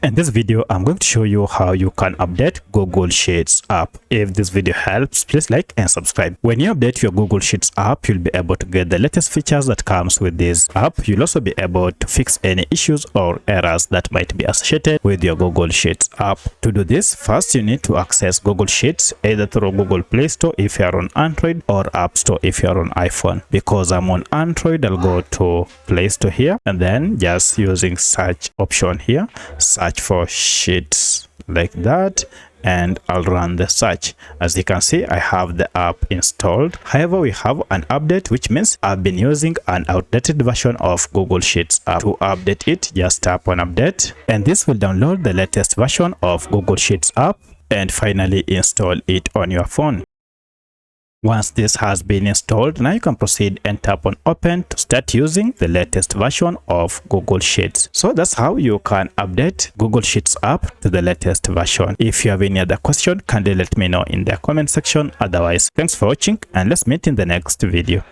In this video, I'm going to show you how you can update Google Sheets app. If this video helps, please like and subscribe. When you update your Google Sheets app, you'll be able to get the latest features that comes with this app. You'll also be able to fix any issues or errors that might be associated with your Google Sheets app. To do this, first you need to access Google Sheets either through Google Play Store if you're on Android or App Store if you're on iPhone. Because I'm on Android, I'll go to Play Store here and then just using search option here, search for Sheets like that, and I'll run the search. As you can see, I have the app installed. However, we have an update, which means I've been using an outdated version of Google Sheets app. To update it, just tap on update and this will download the latest version of Google Sheets app and finally install it on your phone. Once this has been installed, now you can proceed and tap on open to start using the latest version of Google Sheets. So that's how you can update Google Sheets app to the latest version. If you have any other question, kindly let me know in the comment section. Otherwise, thanks for watching and let's meet in the next video.